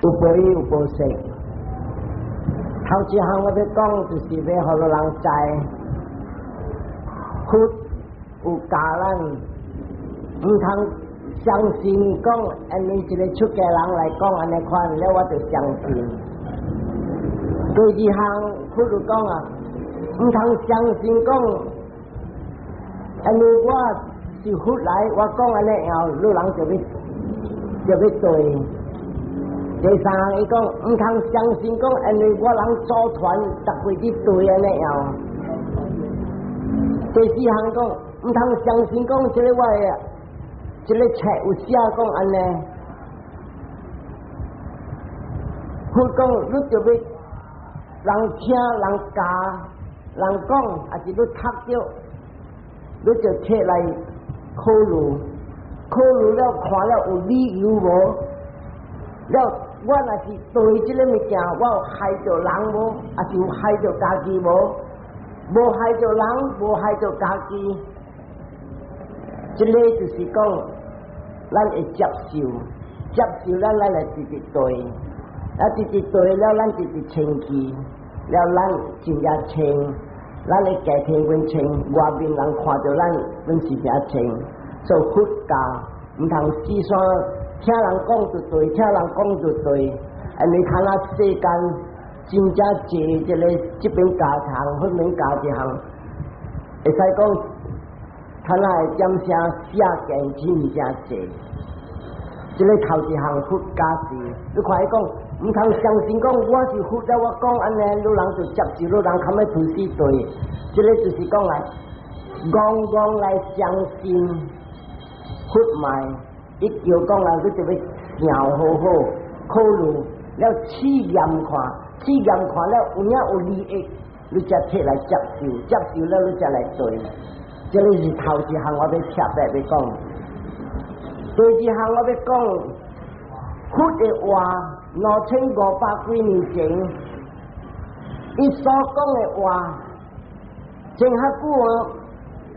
有报应有报色。头一项我要讲，就是要互人知，佛有教咱，唔通相信讲安尼一个出家人来讲安尼款，了我就相信。第二项佛就讲啊，唔通相信讲安尼我是佛来，我讲安尼后，你人就要对。第三项伊讲，唔通相信讲安尼我人组团逐规伫对安尼后。第四项讲，唔通相信讲这个我的这个册有写讲安尼。佛讲你就要人听人教人讲，还是你读着，你就摕来考虑，考虑了看了有理有无，了我若是对这个物件，我有害着人无，还是有害着家己无？无害着人，无害着家己，这个就是讲，咱会接受，接受咱来直直对，啊直直对了，咱直直清气，了咱真正清，咱的家庭阮清，外面人看着咱，阮是正清，所以佛教唔通死山，听人讲就对，听人讲就对，你看那世间。真正济一个这边加长，那边加一项，会使讲，看那会点声写件真正济。这个头一项佛家事，你看伊讲，唔通相信讲我是佛了，我讲安尼，你人就接受，你人堪要推死对。这个就是讲来，戆来相信佛脉，一叫讲来，你就要想好好考虑了试验看。试验看了有影有利益，你才摕来接受，接受了你才来对。这个是头一项我要特别要讲。第二项我要讲，佛的话2500几年前，伊所讲的话，真较久啊，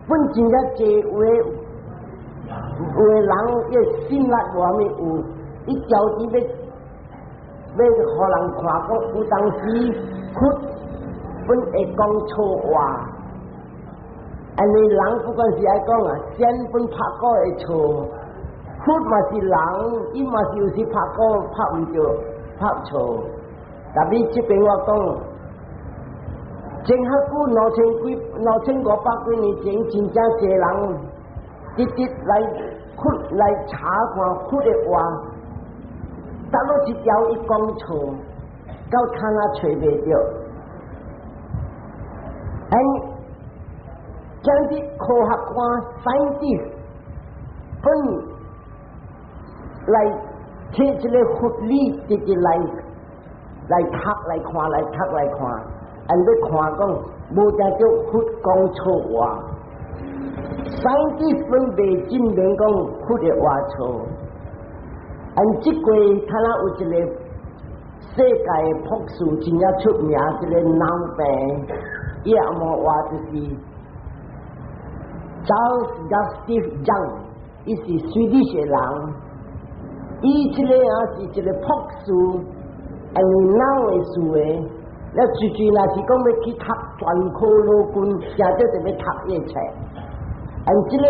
本真正济有的人也信力外面有，伊交志要互人看讲，有当时佛本会讲错话，安尼人不管是爱讲啊，先本拍鼓会错，佛嘛是人，伊嘛是有时拍鼓拍唔着，拍错。但你这边我讲，真较久2500几年前，真正侪人直直来佛来查看佛的话。打落一条伊讲错，到看啊找袂着，将啲科学家、scientist 本来摕一个佛理直接来读来看，你看讲无只叫佛讲错话 ，scientist 本袂证明讲佛的话错。即季他那有一个世界博士真正出名，一个脑病，伊阿莫话就是Charles Steve Young， 伊是瑞典的人，伊这个也是一个博士，脑的事的，了最最若是讲要去读专科老军，正少就要读伊册，这个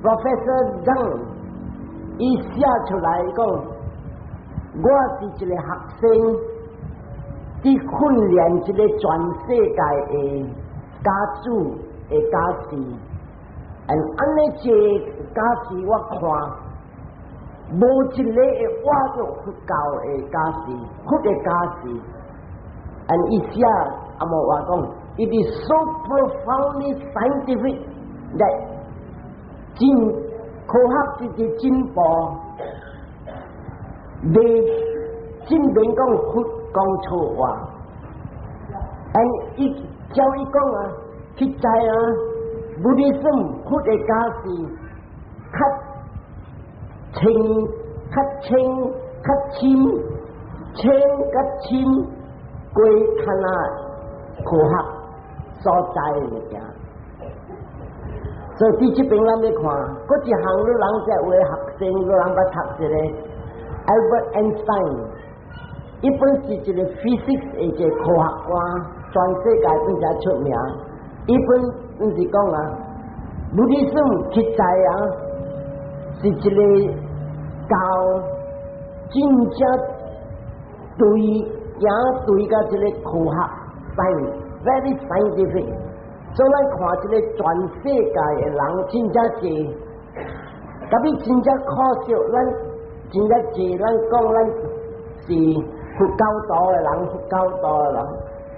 Professor Young。伊写出来讲，我是一个学生，伫训练一个全世界的家主的家事，安尼这家事我看，无一个会活着佛教的家事，佛的家事，伊写阿莫话讲 ，it is so profoundly scientific that 真。科学一直进步，未证明讲佛讲错话。伊照伊讲啊，去知啊，不离心佛的家事，较深、较深，过看啊科学所在的物件。所以伫这边咱要看，搁一项你人在为学生，你人捌读一个， Albert Einstein， 伊本是一个 physics 的一个科学家，全世界本正出名。伊本是讲啊，物理算实在啊，是一个教真正对也对甲一个科学 science，very scientific。所以咱看一个全世界的人真正济，甲比真正可惜，咱真正济，咱讲咱是佛教徒的人，佛教徒的人，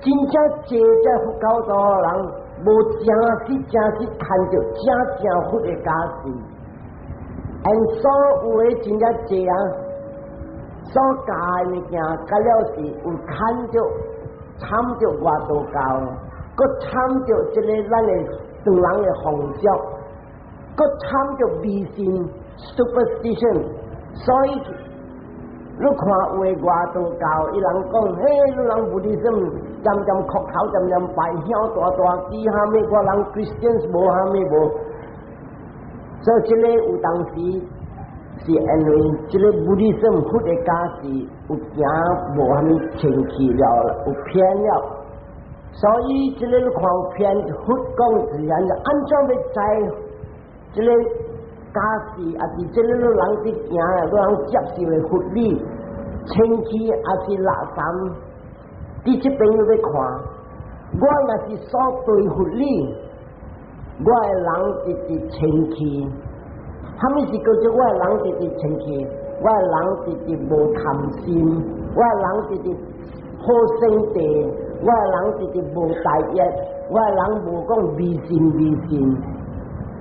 真正济这佛教徒的人，无正式看到正佛的假事，因所有的真正济啊，所教的物件，甲了是有看到参着外道教。佮参着一个咱的唐人的风俗，佮参着迷信 superstition， 所以你看有的外道教，伊人讲，嘿，你人无理心，渐渐磕头，渐渐拜香大大机，哈咩我人 Christians 无哈咩无，所以这个有当时是因为这个无理心佛的假是有行无哈咩清气了，有偏了。所以，这个看片佛讲自然就安怎要知这个假事，也是这个人伫行啊，人接受的佛理，清气也是垃圾。伫这边要看，我若是所对佛理，我的人就是清气。什么是叫做我的人就是清气？我的人就是无贪心，我的人就是好生地。我的人就是无大业，我的人无讲迷信，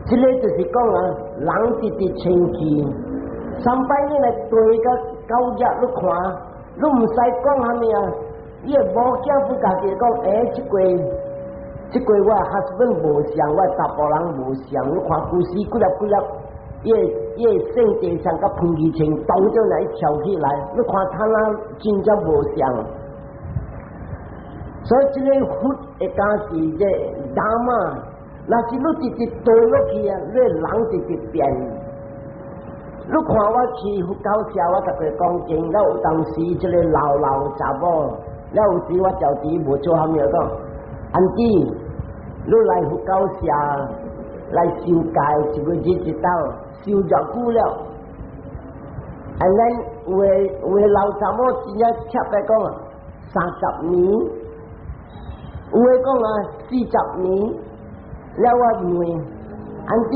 这个就是讲啊，人就是清气。300年来对个9日，你看，你唔使讲啥物啊，你的某囝不家己讲，这个我husband 无像，我查甫人无像，你看故事几粒，伊圣地上甲喷气清，动就来跳起来，你看他那真正无像。所以这个佛的假是这打嘛，若是你直直对落去啊，你人直直变。你看我去佛教社，我逐个讲经，了有当时这个老查某，了有时我招弟无做啥物讲，安弟，你来佛教社来修戒，一个日一道修偌久了，安尼有的老查某真正恰白讲啊，30年。有诶讲啊，40年，了我问，安弟，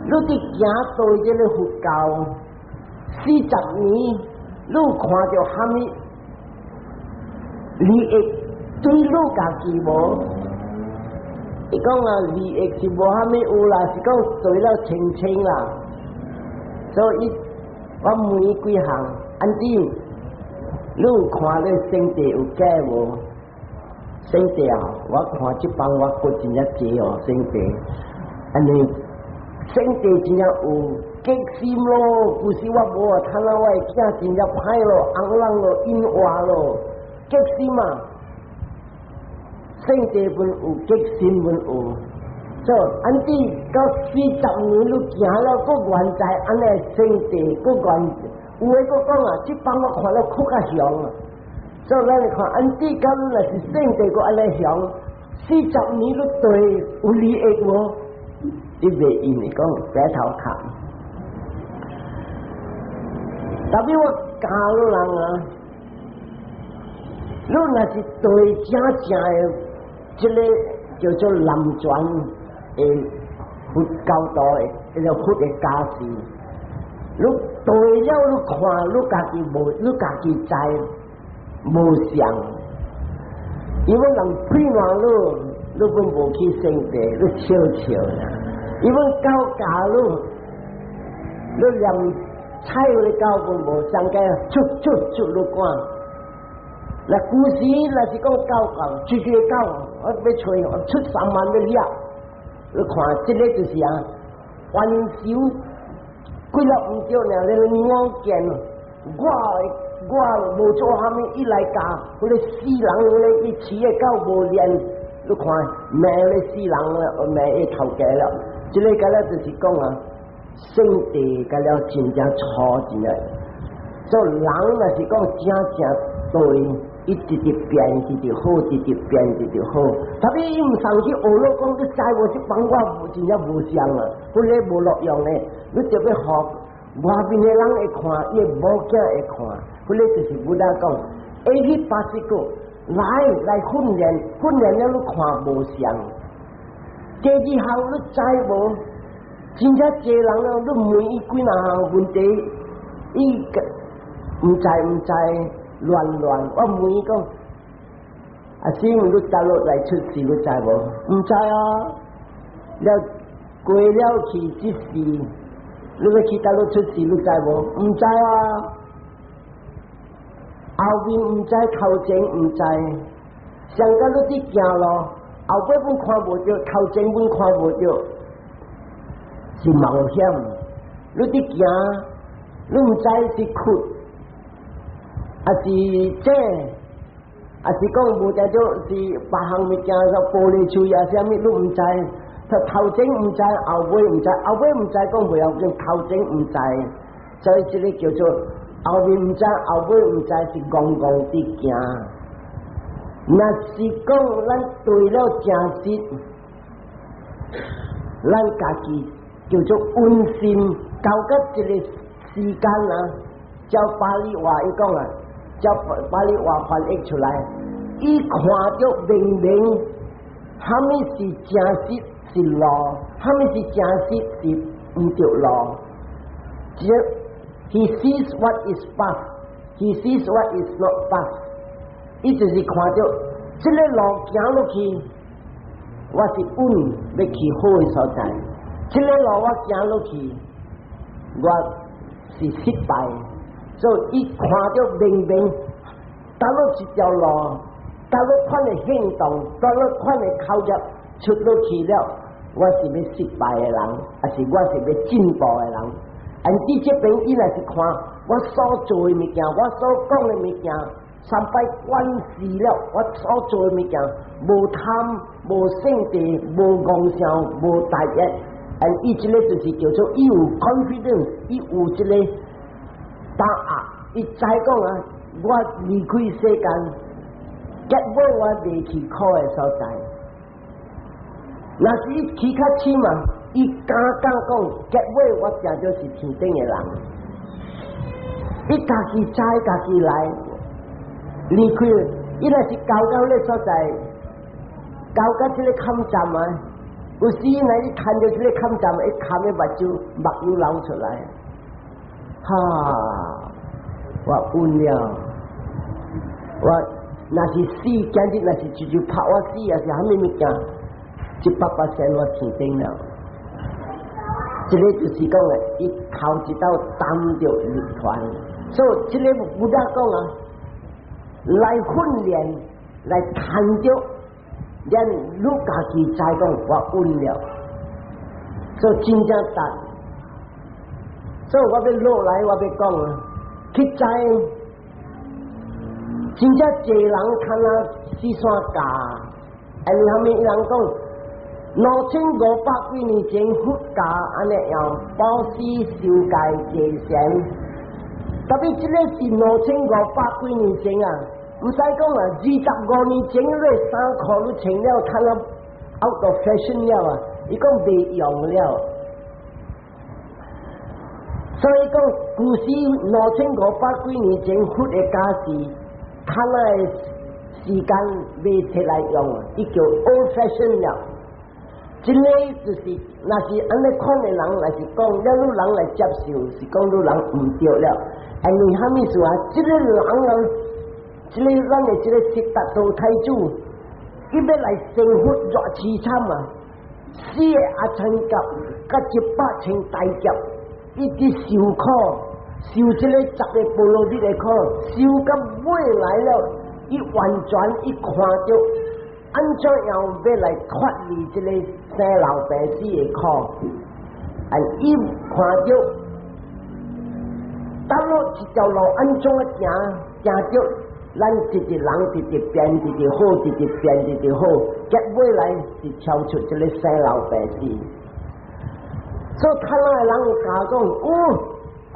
你伫行对这个佛教40年，你有看到啥物利益对你家己无？伊讲啊，利益是无啥物有啦，是讲做了清啦。所以我问伊几项，安弟，你有看到圣地有假无？圣地啊，我看这帮我过真正济哦，圣地，安尼圣地真正有激心咯，不是我无啊，看到我的囝真正歹咯，红人咯，阴活咯，激心嘛，圣地分有，激心分有，所以安弟到40年你行了，佫原在安尼圣地，佫原有诶佫讲啊，这帮我看了哭较凶啊。所以咱来看，安弟讲若是圣地个安尼想，40年你对有利益无？伊袂用嚟讲白头壳。特别我教你人啊，你若是对正的，这个叫做南传的佛教徒的，这个佛的假事，你对了，你看，你家己无，你家己知。无像，因为人骗人路，你本无去圣地，你笑啦。因为教教路，你连菜的教本无上街出你看。那故事那是讲教，出去教，我要吹，我出3万要了。你看，这个就是啊，还手几粒唔少呢，你我见我无做啥物，伊来教，迄个死人，迄个伊饲的狗无练，你看骂咧死人了，骂伊头家了，这个个了就是讲啊，圣地个了真正错真个，所以人若是讲正对，伊直直变，直直好，直直变，直直好。特别伊毋上去学了讲，你知无？即帮我真正无相啊，迄个无路用咧。你就要互外面的人会看，伊某囝会看，迄个就是不大讲。下去80个来训练，训练了你看无相。第二项你知无？真正济人了，你问伊几若项问题，伊毋知乱，我问伊讲，啊师傅你倒落来出事，你知无？毋知啊，了过了去即事，你要去倒落出事，你知无？毋知啊，后面毋知，头前毋知，上到你伫行路，后尾本看无着，头前本看无着。是冒险，你伫行，你毋知是屈，还是这，还是讲无定做是别项物件，玻璃球啊啥物，你毋知，头前毋知，后尾毋知，后尾毋知讲袂要紧，头前毋知，所以这个叫做后面毋知，后尾毋知是戆伫行。若是讲咱对了正实，咱家己。叫做温馨，交到一个时间啊，照巴黎话伊讲啊，照巴黎话翻译出来，伊看着明明，虾米是正实是路，虾米是正实是毋着路。只 he sees what is path, he sees what is not path。伊就是看着这个路行落去，我是稳要去好的所在。这个路我行落去，我是失败，所以伊看到明明，倒落一条路，倒落款的行动，倒落款的口入出落去了，我是要失败的人，还是我是要进步的人？而伫这边伊若是看我所做的物件，我所讲的物件，三摆关事了，我所做的物件，无贪，无胜地，无妄想，无大业。伊即个就是叫做伊有 confidence， 伊有即个把握，伊知讲啊，我离开世间，结果我未去考的所在。若是伊去较深嘛，伊敢讲，结果我正就是天顶的人。伊家己知，家己来，离开，伊若是交到咧所在，交到即个坎站啊。有时呢，你看到这个坎站，一看的目睭流出来，哈！我稳了，我若是死，今日若是就拍我死，也是虾米物件，100%我天顶了。这个就是讲啊，伊头一道担着日团，所以这个不大讲啊，来训练，来谈着。咱你家己知讲我稳了，所以真正值。所以我要落来，我要讲啊，去知真正侪人看啊四山价，后面有人讲2500几年前佛家安尼样保持受戒戒善，特别这个是2500几年前啊。唔使讲啊，25年前那衫裤都穿了，看到 out of fashion 了啊，伊讲袂用了。所以讲，古时2500几年前佛的家事，看来时间未摕来用，伊叫 old fashion 了。这个就是，若是安尼款的人，若是讲了路人来接受，是讲路人唔对了。因为虾米事啊？这个人啊。这个咱的这个悉达多太子，伊要来生活偌凄惨啊！死的阿参甲，甲100千大劫，一直受苦，受这个10个波罗蜜的苦，受到尾来了，伊完全伊看到，安怎样要来脱离这个生老病死的苦，伊看到，当落一条路安怎行着。咱一直人一直变，一直好，一直变，一直好，结果来是超出这个生老病死。所以看来人家讲，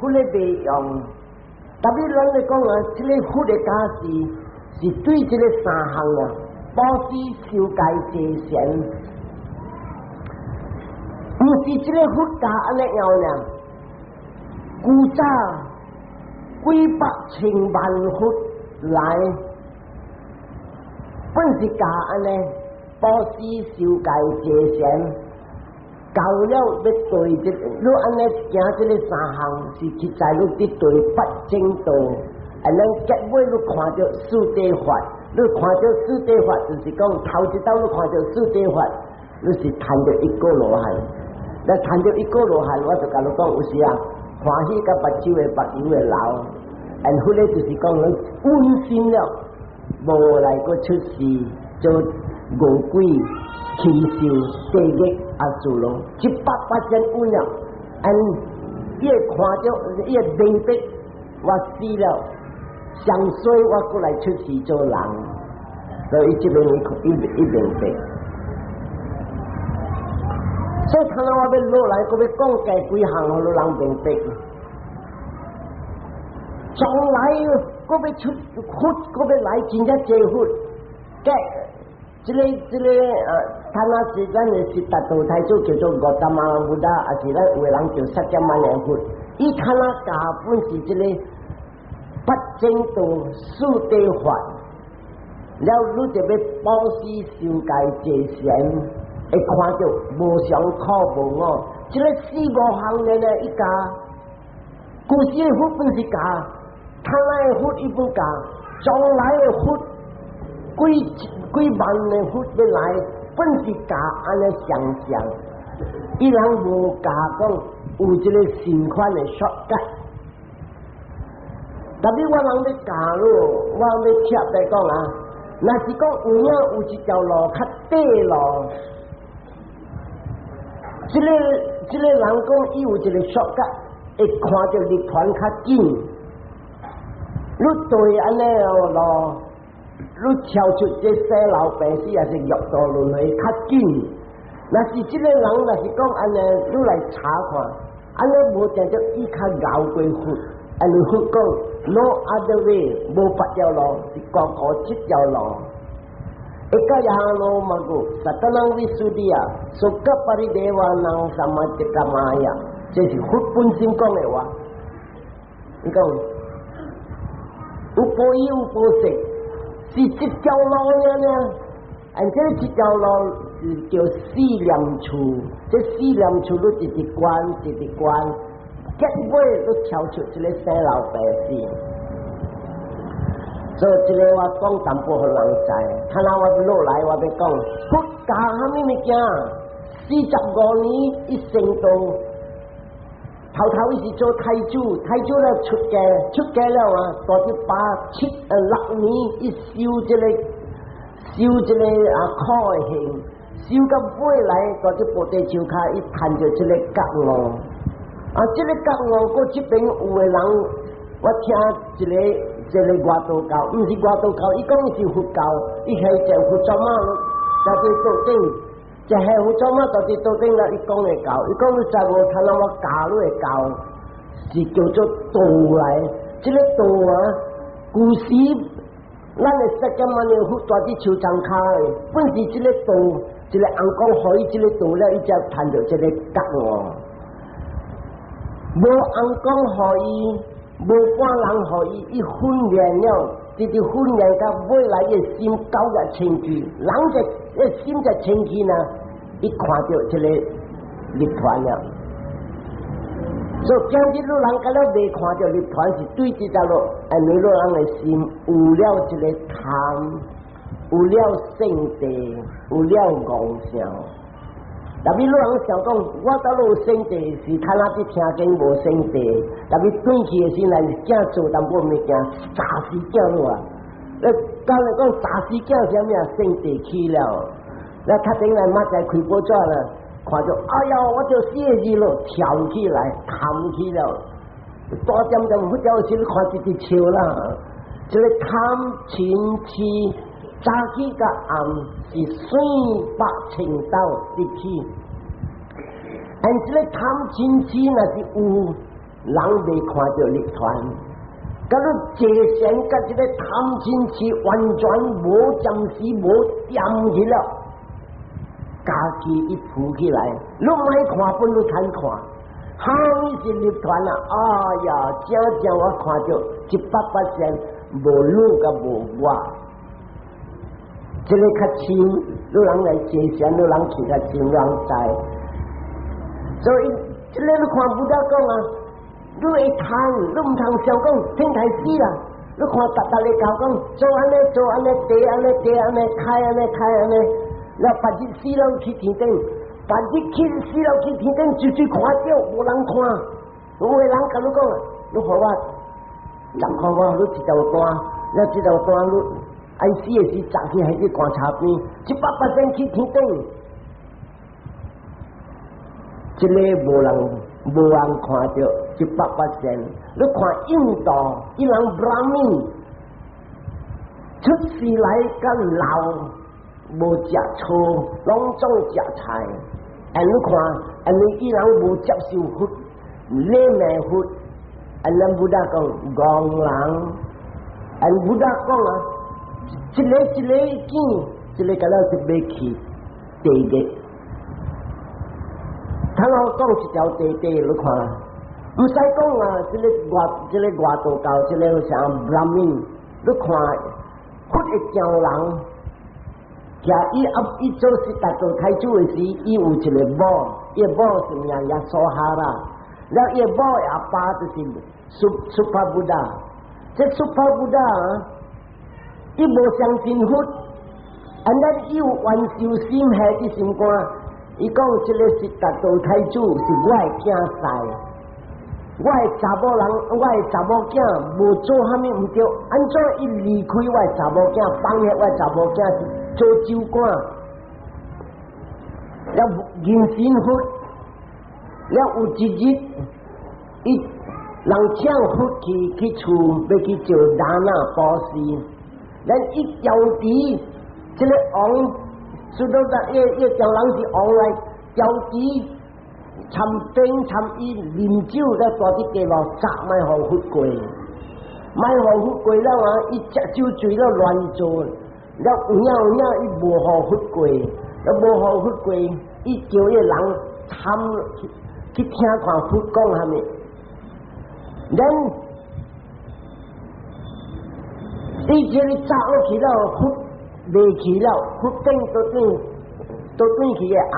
迄个袂用，特别人来讲啊，这个佛的家是对这个三项啊，保持修戒戒善，不是这个佛家安尼样呢。古早几百千万佛来，本是家安尼保持修戒戒善。到了要对这，你安尼行这个三项是实在你伫对八正道，咱结尾你看到四谛法，你看到四谛法就是讲头一道你看到四谛法，你是谈到一个罗汉，那谈到一个罗汉，我就甲你讲有时啊，欢喜甲目睭的目睭会流，后来就是讲你温馨了，无来个出事做恶鬼。禽兽地狱啊，做咯，700%稳了。伊看到伊明白，我死了，上衰我过来出世做人，所以这边伊明白。所以看到我要落来，我要讲解几项，我都人明白。将来我要出佛，我要来真正做佛，这个他那是咱的是达道太祖叫做五达玛布达，还是咱有的人叫释迦牟尼佛。伊他那家本是这个八正道四谛法，了你就要保持修戒戒善，会看到无常可无我。这个四五项人呢，一家古时的佛本是家，他那的佛一本家，将来的佛几万的佛要来。本是假安尼想象，伊人无假讲有一个新款的缩解。特别我人要假咯，我要贴来讲啊，若是讲有影有一条路较短路，这个人讲伊有一个缩解，会看到日团较紧。你对安尼路。你跳出这生老病死也是欲道轮回较紧，若是这个人若是讲安尼，你来查看，安尼无定着伊较咬过佛，安尼佛讲 no other way， 无八条路，是高高7条路。eka yahano magu， satanang visuddhiya， sukha paridevanang samadhikamaya， 这是佛本身讲的话。你讲有波依有波色。是一条路呢，这一条路是叫四念处，这四念处你一关一关，结尾都跳出这个生老病死。所以这个我讲淡薄互人知，看下我落来我要讲，佛教啥物物件，45年一生道。头伊是做太祖，太祖了出家了啊，大致6年一修这个苦的行，修到尾来，大致菩提树下，伊谈着这个觉悟，这个觉悟，我这边有的人，我听一个外道教，不是外道教，伊讲是佛教，伊系就佛祖嘛，在对道顶。就系佛祖嘛，就是到顶啦。伊讲的教，伊讲你再无看到我教你的教，是叫做道来。这个道啊，古时咱的释迦牟尼佛大伫树丛下的，本是这个道，这个红光互伊这个道了，伊才谈到这个觉悟。无红光互伊，无半人互伊，伊训练了，直直训练到尾来嘅心9日清气，人就心就清气呢。伊看到这个日团了，所以今日路人敢若未看到日团是对这条路，你路人的心有了这个贪，有了圣地，有了妄想。特别路人想讲，我到路圣地是看那啲听经无圣地，特别转去的时来正做淡薄物件，诈死囝路啊！刚才讲诈死囝啥物啊？圣地去了。那他顶来马仔开报纸了，看到哎呀，我就写字咯，跳起来，弹起了，大点就不叫时，你看这只笑啦，这个贪嗔痴，早起甲暗是水白青道入去，这个贪嗔痴那是有人未看到日团，甲你界限甲一个贪嗔痴完全无暂时无掂起了，家己一浮起来，你唔爱看本你看看，哈你是入团啊！哎呀，正我看到100%无你甲无我，这个较深，你人来界限，你人去较深，你人知。所以这个你看不得讲啊，你会贪，你唔通想讲天台死啦。你看大家教讲做安尼做安尼，地安尼地安尼，开安尼开安尼，然后把日死了去天顶，把日死了去天顶，就是看到无人看，有个人甲你讲，你互我10块我，你一条单，那这条单你爱死的时砸去还是观察边，100%去天顶。这个无人看到100%。你看印度，伊人 Brahmin 出世来甲老无食醋，拢总食菜。你看，伊人无接受佛，礼命佛。咱不达讲戆人，不达讲啊，一个见，一个甲咱是要去地狱。他老讲一条地地，你看，唔使讲啊！这个外道教，这个像 Brahmin， 你看，佛会教人，伊做是达到开主的时，伊有一个某，伊某是名耶稣哈啦，然后伊某阿爸就是Super Buddha， 这 Super Buddha， 伊无相信佛，咱伊有愿受心下的心肝。伊讲这个是达到太子，是我的囝婿，我的查某人，我的查某囝无做虾米唔对，安怎伊离开我的查某囝，放下我的查某囝是做酒馆，了人心佛，了有一日，伊人请佛去厝要去做达那布施，咱一摇笛，这个王。所以讲，要叫人是往来交织，参灯参伊啉酒，了大啲地路砸卖互佛过，卖互佛过了啊！伊食酒醉了乱做，了有影伊无互佛过，了无互佛过，伊叫迄人参去听看佛讲虾米，咱伊叫你砸落去了佛。未去了，佛顶都转去个暗，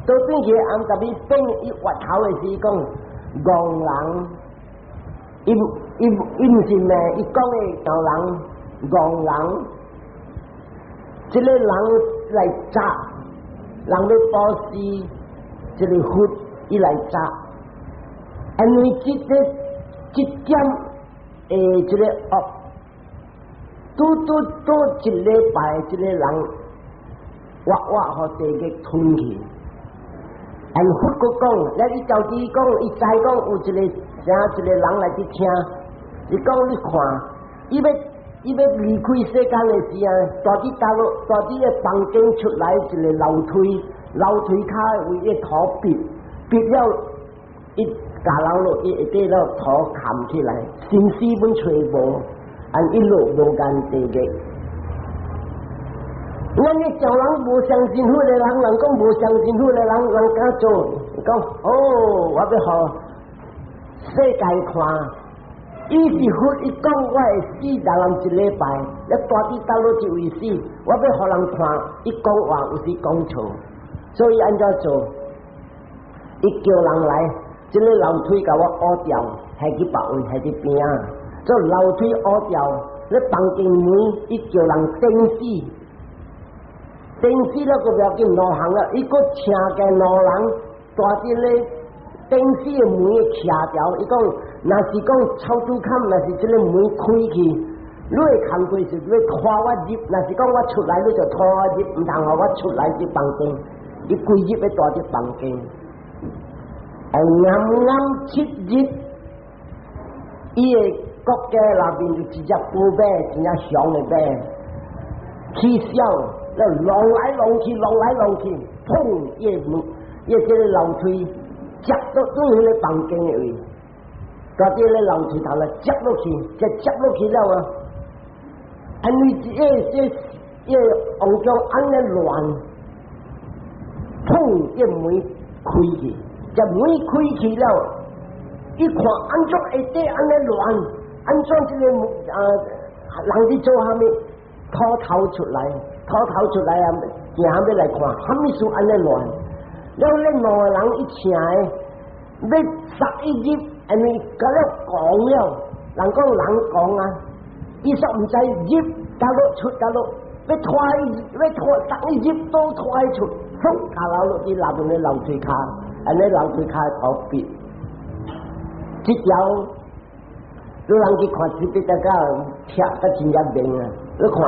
都转去个暗，特别顶伊越头的时讲，戆人，伊唔是咩？伊讲的叫人戆人，这个人来砸，人要布施，这个佛伊来砸，因为这点这个恶。都一礼拜，一个人活互地狱吞去。佛国讲，咱伊照地讲，伊知讲有一个一个人来去听，伊讲你看，伊要离开世间的时啊，大滴个房间出来一个楼梯骹为一土逼了，伊家人落伊会了土砍起来，心思本揣无。一路无间地狱，咱个叫人无相信佛的人，人讲无相信佛的人敢做？讲哦，我要互世界看，伊是佛，伊讲我会死，但人一礼拜，一大滴倒落就会死，我要互人看，伊讲话有时讲错，所以安怎做？伊叫人来，这个楼梯甲我挖掉，下去别位，下去边啊。做楼梯挖掉，你房间门，伊叫人钉死了个不要紧，路行了，伊个请个路人，大啲咧钉死的门徛掉，伊讲，若是讲超拄坎，若是这个门开去，你会看过是你拖我入，若是讲我出来你就拖我入，唔通互我出来这房间，伊规入咧大啲房间，暗7日，伊个。国家那边就一只古马，一只熊的马，起笑，了浪来浪去，砰！伊这个楼梯夹到转去个房间的位，大啲咧樓梯頭啦，接落去，就接落去了啊！因為這紅將安尼亂，砰一門開去，就門開去了，一看安怎會得安尼亂，安怎這個人哋做下面拖頭出來啊，行要來看，蝦米事安尼亂？了咧兩個人一請誒，要殺一日。因為嗰啲講了，人講啊，伊說唔知入加落出加落，要拖殺一日都拖出，撲下樓落啲立到你樓梯卡，安尼樓梯卡頭別，即有，你人去看這邊大家踢得真一明啊！你看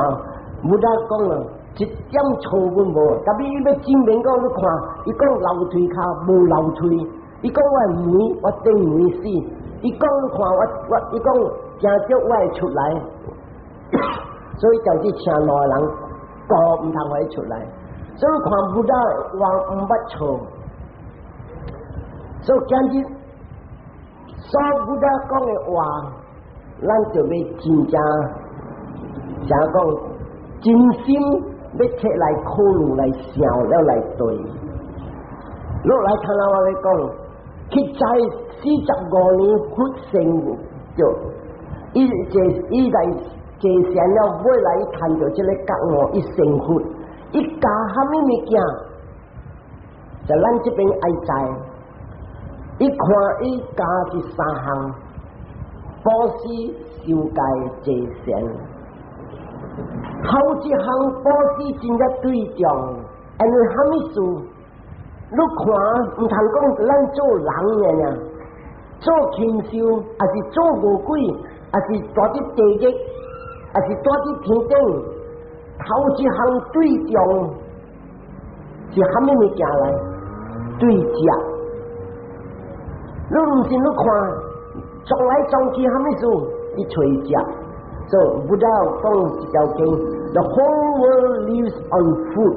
冇得講啊，一點錯誤無，特別伊要證明講，你看，伊講樓梯卡無樓梯。伊講我門，我頂門死。伊講你看我，伊講真少我會出來，所以就是請兩個人個唔通會出來。所以看不到話唔捌錯，所以今日所不到講嘅話，咱就要真正講真心要摕來考慮來想了來對。落來看到我哋講。佢在45年復成就，伊來坐上了，尾來伊看到這個覺悟，伊成佛，伊加蝦米物件，就咱這邊愛知，伊看伊加是3項，布施、受戒、坐善，頭一項布施真正對重，因為蝦米事？你看，唔通講咱做人嘅呀，做禽獸，還是做餓鬼，還是住啲地獄，還是住啲天頂，頭一項對重是蝦米物件來？對食。你唔信你看，撞來撞去蝦米事？你找食。So不到講一條經 ，The whole world lives on food。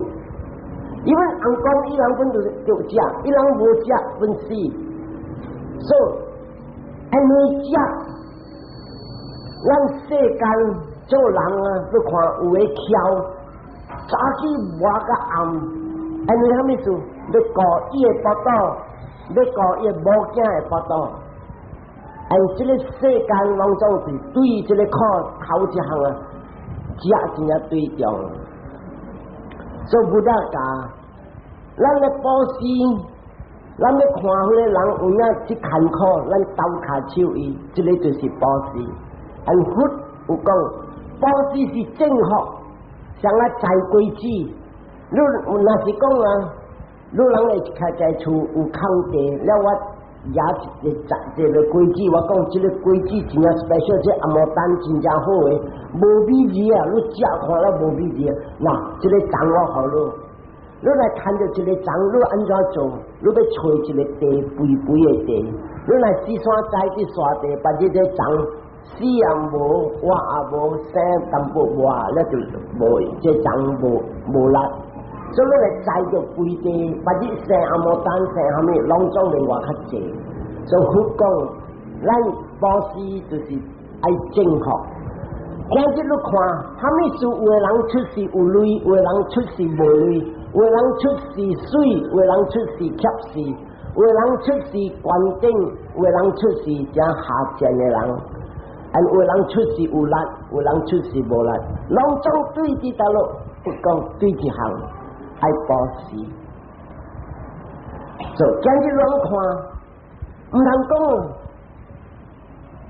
因為人講伊人本就食，伊人無食本死，所以因為食，咱世間做人啊，你看有誒巧，早起活個暗，因為蝦米事？要顧伊誒腹肚，要顧伊某囝誒腹肚，因這個世間當中是對這個靠頭一項啊，食真正對重。所以不得假，咱咧布施，咱咧看迄個人有影即坎坷，咱抖骹手伊，即個就是布施。按佛有講，布施是正學，像啊在規矩。你若是講啊，你人會徛在厝有空地，了我也一個規矩，我講即個規矩真正 special， 即阿摩丹真正好誒，無比字啊！你食看了無比字，哇！即個掌握好咯。你來看到一個掌，你安怎做？你要找一個地，肥肥嘅地。你來四山栽啲沙地，把這個掌死也無，活也無，生淡薄活，了就無，這掌無力。所以你來栽着肥地，把啲生阿摩丹生下面，攏總嚟話較濟。所以佛講，咱布施就是愛正確。今日你看，蝦米事有個人出世有淚，有個人出世無淚。有人出事水，有人出事吸事，有人出事關頂，有人出事正下賤嘅人，有人出事有力，有人出事無力，攏總對啲道路，講對一項愛布施。所以今日攏看，唔通講，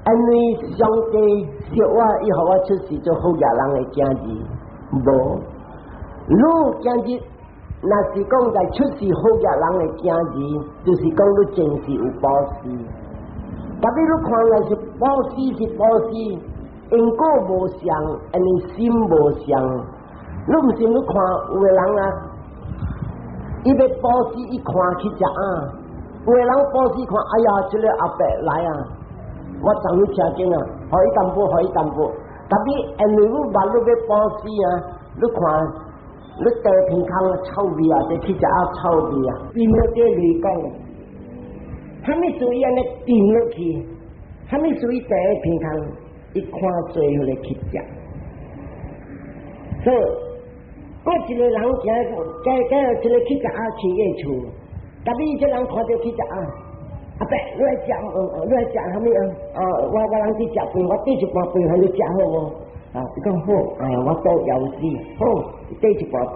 因為上帝說我以後我出世做好嘢人嘅囝兒，無，你今日。若是講在出世好嘅人嘅囝兒，就是講你真是有布施。特別你看來是布施是布施，因果無相，因為心無相。你唔信你看有個人啊，伊要布施，伊看去食啊，有個人布施看，哎呀，這個阿伯來啊，我贈你車經啊，互伊淡薄，互伊淡薄。特別因為你話你要布施啊，你看。你地平坑臭味啊，就去食啊臭味啊，掂落啲嚟講，蝦米做嘢咧掂落去，虾米属于第一偏空？伊看做互来去食，所以我一个人行，该一个去食啊，去个厝，但是伊这人看到去食啊，阿伯，你来食，你来食虾米啊？我人去食饭，我缀一盘饭，互你食好无？啊，伊讲好，我都要死，好，缀一盘饭。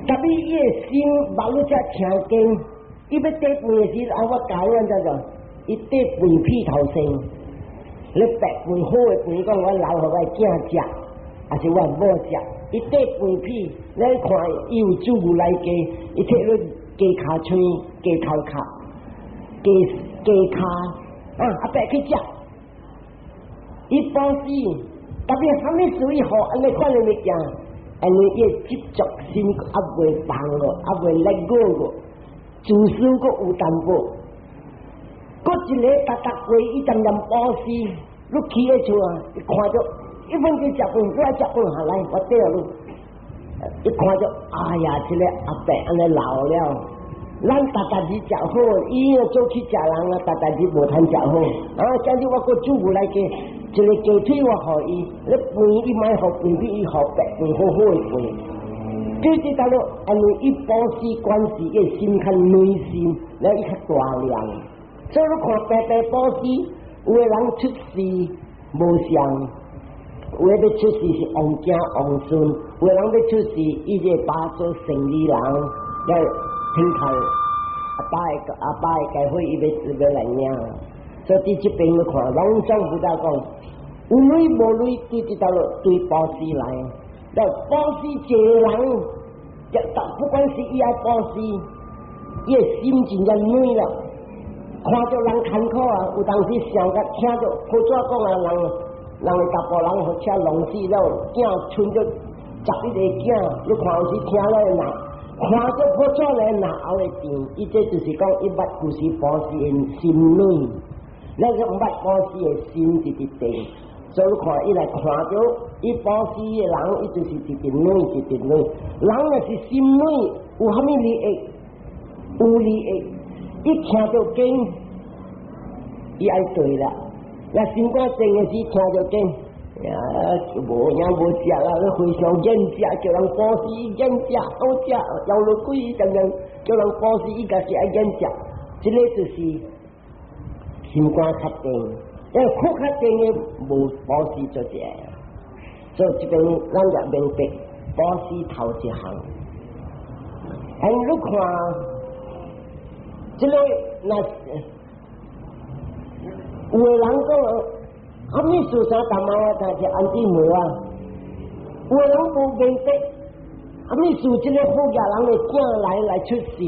但是伊个心毛你遮听经，伊要缀饭个时，我教你安怎个？伊缀饭屁头先。你白饭好诶饭，讲我留互我囝食，还是我某食？伊缀饭屁，你看伊有煮牛来鸡，伊摕落鸡骹喙、鸡头壳、鸡骹，阿白去食。伊保湿，特别虾米属于好，安尼看你物件，安尼伊执着心还袂放咯，还袂let go咯，自私佫有淡薄。佫一个逐过伊渐渐保湿，你去个厝啊，伊看着一分钟食饭，你来食饭下来，我缀落你。伊看着，哎呀，这个阿伯安尼老了，咱日食好，伊要做去食人啊，日无通食好。今日我佫煮牛来鸡，一个鸡腿我互伊，你饭伊买互饭比伊互白饭好好诶饭。就知道咯，安尼伊保湿关系伊心较内心，然后伊较大量。所以你看白保湿，有个人出世无相，有个要出世是王子王孙，有个人要出世伊个爸做生意人，要听头阿爸的家伙伊要来领，所以伫这边你看，拢总不大讲，有累无累，就知道了对保湿来，那保湿一个人，不管是伊爱保湿，伊个心情就软了。看着人艰苦啊，有当时想甲听着，好怎讲啊？人个查甫人互车弄死了，囝剩着11个囝，你看有时听了会闹，看着好怎来闹后会甜，伊这就是讲伊捌就是保湿的心软，咱个毋捌保湿的心直直地，所以看伊来看着伊保湿的人，伊就是直直软直直软，人若是心软，有虾米利益？有利益。伊听着经，伊爱对啦。那心肝正的时听着经，无影无食啦，你非常忍食，叫人保湿伊忍食，好食，摇落鬼伊怎样叫人保湿伊家是爱忍食，这个就是心肝较定，因为苦较定的无保湿做者，所以这边咱就明白保湿头一项。你看。这个那有个人讲，虾米事啥大妈啊，但是安姊妹啊，有个人无明白，虾米事这个好家人的囝来出事，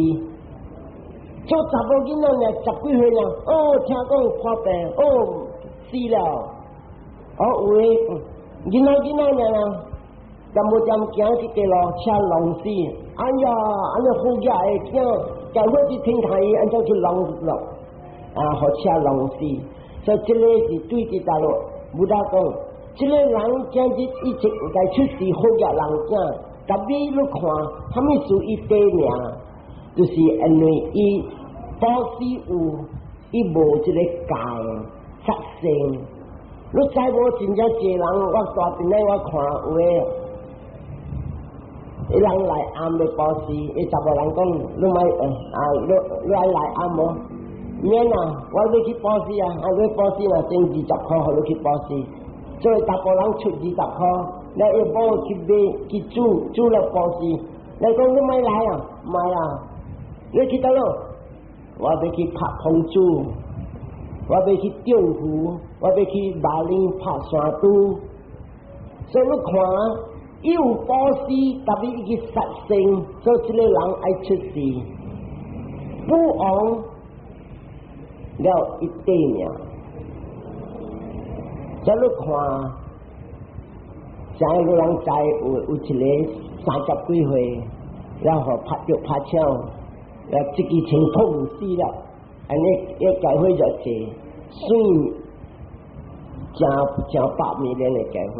做查某囡仔呢10几岁了，听讲破病，死了，有个囡仔呢，站无站行去街路车弄死，哎呀，安尼好家的囝。教伙去听他伊，安怎去弄落互车弄死，所以这个是对伫大陆不大讲，这个人今日一直在出事好个人囝，特别你看，他们属于第名，就是因为伊保湿有，伊无这个钙杀生，你知无真正济人，我大阵咧我看有诶。伊人来暗的保湿，伊查某人讲，你莫你爱来暗无？免啊，我要去保湿啊，你保湿嘛，挣20块，互你去保湿。所以查甫人出20块，咱要某去买去煮了保湿。你讲你莫来啊，莫啊，你去倒咯？我要去拍红珠，我要去钓鱼，我要去马林拍山猪。所以你看啊。伊有保湿，特别伊去杀生，所以这个人爱出事，不枉了一对命。所以你看，像一个人在有一个30几岁，然后拍枪，然后自己情痛死了，安尼一教会就济，算正8million的教会。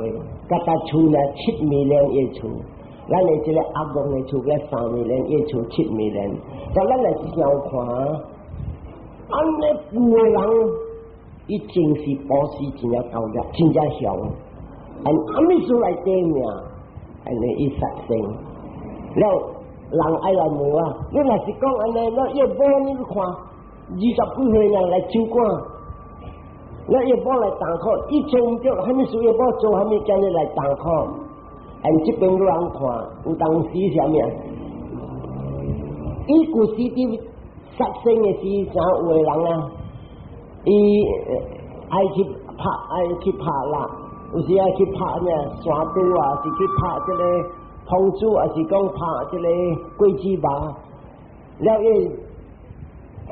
甲他厝呢7 million 一厝，咱的这个阿公的厝个3 million 一厝7 million，但咱来想看，安尼富的人，伊真是保持真正高雅，真正祥。按阿弥陀来得命，安尼伊实生。了人爱来问我，你若是讲安尼，那叶宝你去看，20几岁人来酒馆，那叶宝来打 call， 伊做唔着，虾米事叶宝做，虾米叫你来打 call？ 按这边有人看，有当时啥物啊？伊故事伫实生的时，啥有的人啊，伊爱去拍啦，有时爱去拍咩山猪啊，是去拍这个红猪，还是讲拍这个桂枝麻。了伊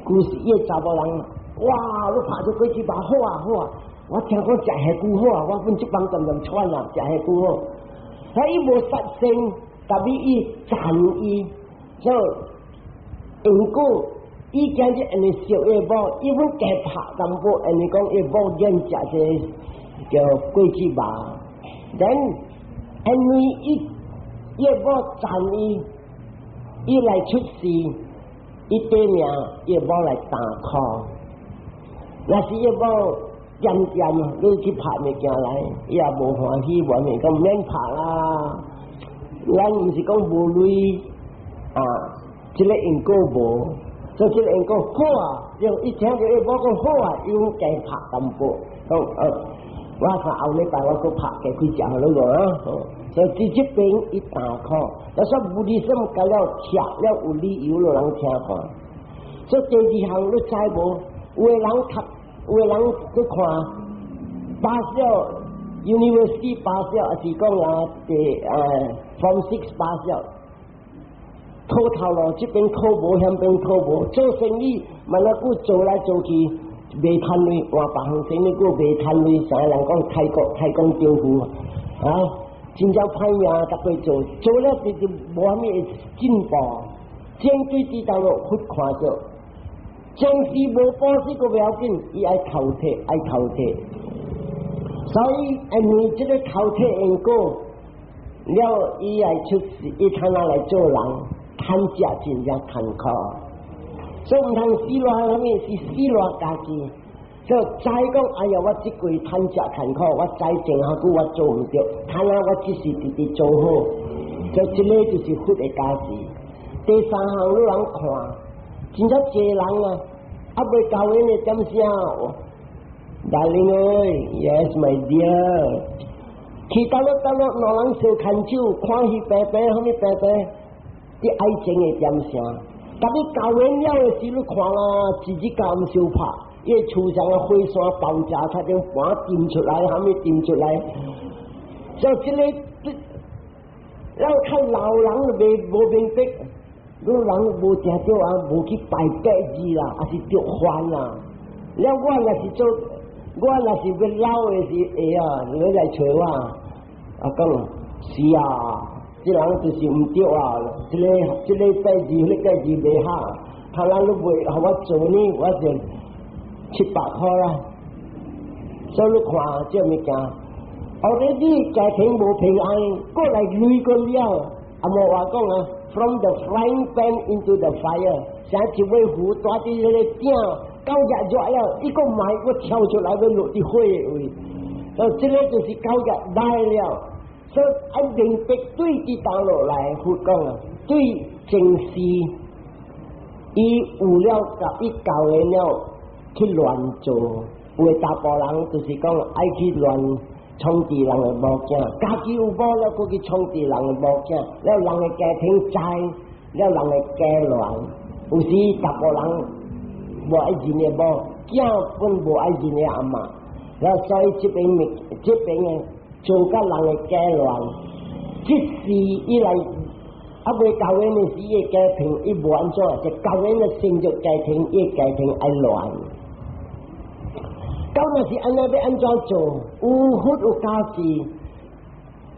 故事伊查某人，哇！你拍这桂枝麻好啊好啊！我听讲食虾菇好啊，我阮这帮阵阵串啊，食虾菇好。他伊无实生，特别伊赞伊，就因果伊今日安尼烧叶宝，伊要加拍淡薄，安尼讲叶宝演食些叫桂枝麻，然因为伊叶宝赞伊，伊来出事，伊得名叶宝来打 call， 那是叶宝。渐渐你去拍物件来，伊也无欢喜，无咪讲免拍啦。咱毋是讲无类啊，即个因果无，所以即个因果好啊。伊听着伊无讲好啊，伊讲加拍淡薄，讲我看后礼拜我搁拍加几只互你个啊。所以即边伊大考，但说无理什么甲了吃了有理由了人听看。所以第二项你知无？有的人读。有的人去看巴小 University 巴小，还是讲啊，Form 6巴小，考头咯，这边考无，那边考无，做生意慢慢久做来做去，卖摊位，换别行生意，过卖摊位，啥人讲开工政府啊，真正歹命，甲佢做了就无啥物会进步，针对这道路去看着。暂时无保险个不要紧，伊爱头铁，所以因为这个头铁因果，了伊爱出事，伊看哪来做人，贪食真正坎坷，所以唔通死落啥物，是死落家己。就知讲，哎呀，我即季贪食坎坷，我知前下久我做唔着，看下我即时直直做好，就这个就是福的家事。第三项你人看。真正济人啊，未教因的点声，Darling 哎 ，Yes my dear， 去到了，两人相牵手，看戏白白，后面白白，啲爱情的点声。但你教因了的时，你看啊，自己教唔相拍，伊厝上的火山爆炸，差点盘掂出来，后面掂出来，就这个，要看老人就无明白。你人无食着啊，无去拜祭日啦，还是着烦啦。了我若是要老的是会啊，你来找我，啊讲是啊，这人就是唔对啊，这个代志，那个代志袂好，他人都袂互我做呢，我就700块啦。所以你看这物件，后日你家庭无平安，过来累个了，啊无话讲啊。From the frying pan into the fire， 像一尾虎带伫迄个鼎，狗日热了，伊个卖我跳出来，要落伫火的位，这个就是狗日来了，所以一定必对伫道路来佛讲啊，对正事，伊有了甲伊教的了去乱做，有的大部人就是讲爱去乱。冲治人的某囝，家己有某了，过去冲治人的某囝，了人的家庭灾，了人的家乱，有时大部人无爱认的某，囝本无爱认的阿嬷，了所以这边的做甲人的家乱，即时以来未教因的时，伊的家庭伊无安怎，就教因的成就家庭，伊家庭爱乱。到那是安那要安怎做？有福有家事，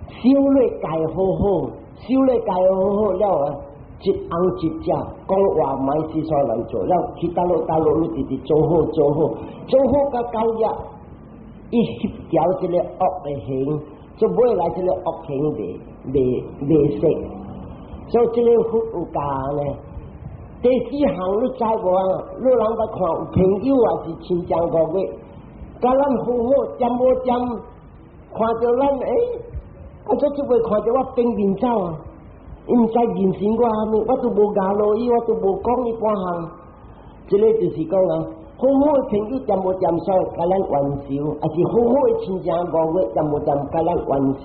修理家好好，修理家好好了啊！一翁一只，讲话买事所来做，了去倒落你直直做好，甲9日，伊协调一个恶的行，就买来一个恶行袂熟，所以这个福有家呢，第四项你知无啊？你人捌看有朋友也是亲情五月，甲咱好好点无点，看到咱啊做即位看到我变面走啊，伊毋知认识我虾米，我都无咬落伊，我都无讲伊半项。即个就是讲啊，好好的朋友点无点所甲咱援手，也是好好的亲情五月点无点甲咱援手，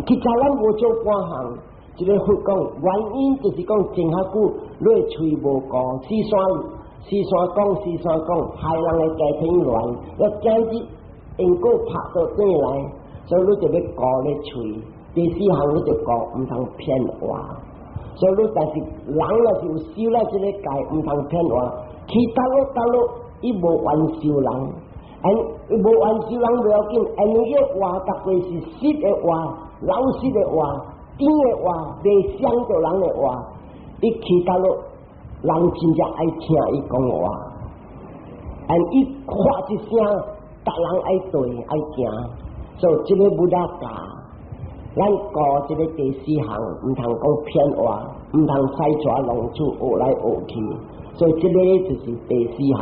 其他咱无做半项。一个佛讲原因就是讲前遐久，你喙无顾，四山讲，害人的家庭乱，要今日因果拍到转来，所以你就要顾咧喙。第四项你就顾，毋通骗话。所以你但是人若是有修了这个戒，毋通骗话。其他路伊无冤受人，伊无冤受人不要紧，因为伊话逐个是实的话，老实的话。甜的话，袂伤到人的话，伊其他路人真正爱听伊讲话，伊发一声，逐人爱对爱行，所以这个不大教，咱教这个第四项，毋通讲骗话，毋通塞抓弄出学来学去，所以这个就是第四项。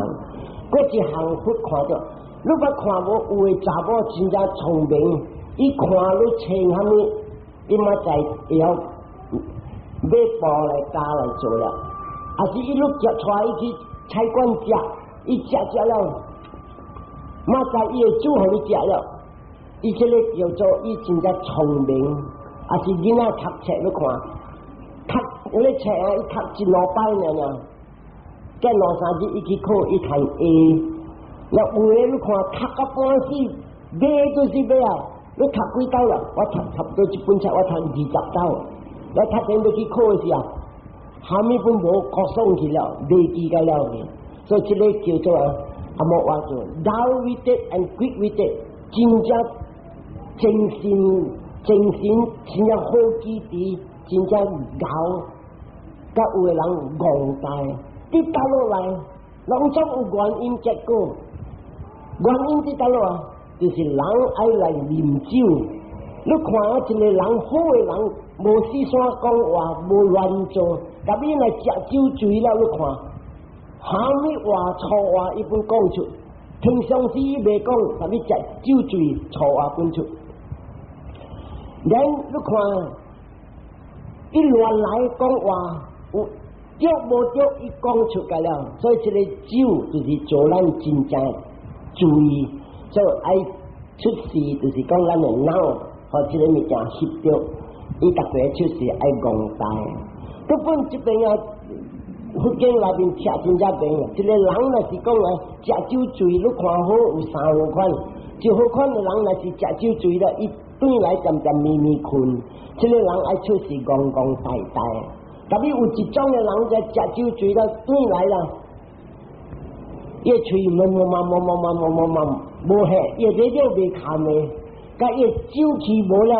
嗰一项佛看到，你捌看无？有的查某真正聪明，伊看你穿虾米？伊嘛在会晓买布来加来做了，啊是伊路食带伊去菜馆食，伊食了，嘛在伊会煮互你食了，伊这个叫做伊真正聪明，啊是囡仔读册你看，读迄个册啊，伊读一两摆尔，隔2-3日伊去考伊读 A， 那有诶你看读到半死，买就是买啊。你读几斗啦？我读差不多一本册，我读20斗。我读点要去考的时候，下面本无国送去了，未记个了去。所以这个叫做阿莫话做 down with it and quick with it， 真正精神，真正好基地，真正高，甲有的人戆大，跌倒落来，拢总有原因结果。原因跌倒落来。就是人爱来啉酒，你看啊，一个人好的人，无四散讲话，无乱做，甲你来食酒醉了，你看，虾米话错话伊本讲出，平常时伊袂讲，甲你食酒醉错话本出，然你看，伊乱来讲话，有对无对，伊讲出来了，所以这个酒就是做咱真正注意。所以爱出事，就是讲咱的脑和这个物件翕着，伊逐个出事爱戆大。根本这边啊，福建那边吃真正病啊！一个人若是讲啊，食酒醉，你看好有3号款，一号款的人若是食酒醉了，伊转来渐渐咪困，这个人爱出事戆戆大大。特别有一种的人在食酒醉了，转来了，伊喙慢。无吓，伊日日袂看的，甲伊酒气无了，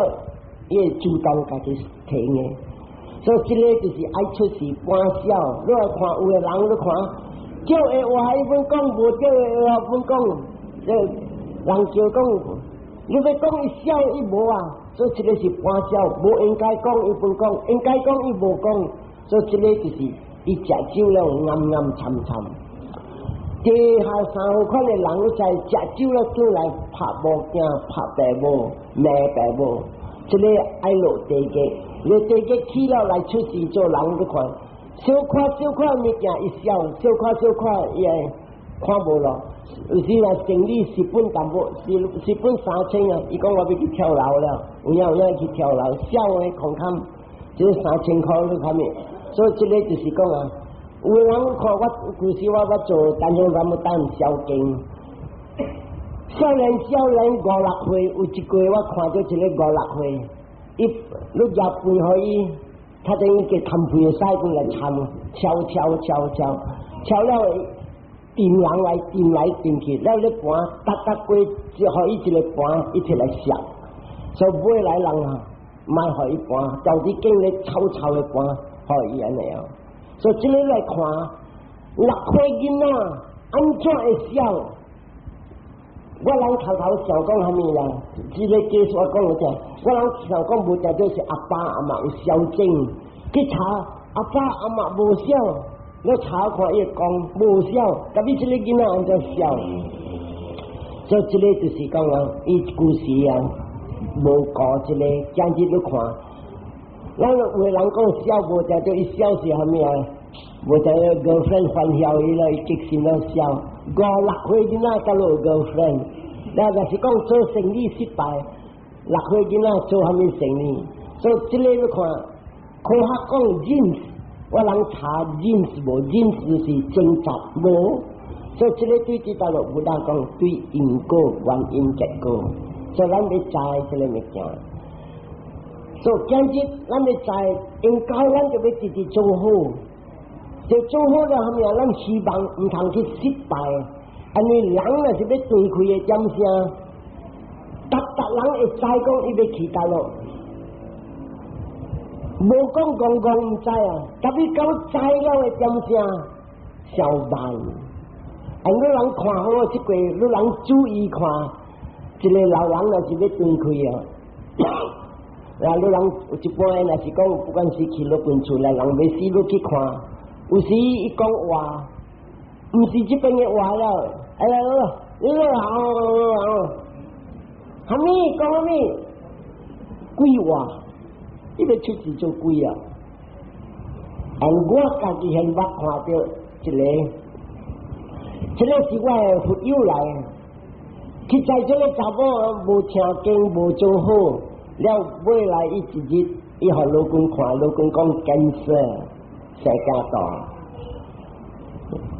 伊主动家己停的。所以这个就是爱出事半笑。你来看有的人，你看叫的话伊本讲，无叫的话本讲，人叫讲，你要讲伊笑伊无啊，所以这个是半笑，无应该讲伊本讲，应该讲伊无讲，所以这个就是伊食酒了暗沉。地下3号款的人，在食酒了转来拍某囝、拍爸母、骂爸母，这个爱落地界，落地界起了来出事做人，你看，小看物件一笑，小看伊会看无咯。有时若生理10本淡薄，10本3000啊，伊讲我要去跳楼了，有影去跳楼，小的空坎，这3000块你看咩？所以这个就是讲啊。有人看我，古时我做单枪咱们当小经，少年5-6岁，有一个月我看到一个5-6岁，你夹饭互伊，他等于个摊肥的师傅来参，敲了tìm人来tìm去，了咧盘搭过，就互伊一个盘一起来烧，所以买来人啊，卖互伊盘，到底经咧臭的盘，互伊安尼哦。所以这个来看，6岁囡仔安怎会笑？我人头想讲虾米啦？这个技术讲个者，我人想讲无定就是阿爸阿妈有消症，去查阿爸阿妈无笑，我查看伊讲无笑，甲你这个囡仔安怎笑？所以这个就是讲啊，伊故事啊，无顾这个，讲起你看，咱有人讲笑无在，就伊笑是虾米啊？无在girlfriend 欢笑伊了，伊激心了笑。5、6岁囡仔甲落 girlfriend， 那就是讲做生意失败，6岁囡仔做虾米生意？所以这个要看，科学讲 genes， 我人查 genes 无 genes 是征集无。所以这个对这道路不大讲对因果原因结果，所以咱要知这个物件。所以今日咱要知，因教咱就要直直做好，就做好了后面咱希望唔通去失败。因为人若是要对开的点声，人会知讲伊要去大陆，无讲唔知啊，特别到知了的点声，小慢。你人看好这个，你人注意看，一个老人若是要断开啊，然后你人有一般若是讲，不管是去落本厝来，人要死你去看，有时伊讲话，唔是这边的话了，哎呀，你好，虾米讲虾米，鬼话，伊要出字做鬼啊！我家己现捌看到一个。这个是我的朋友来，去在这个查某无听经无做好，了尾来伊一日，伊互老公看，老公讲cancer，世界大。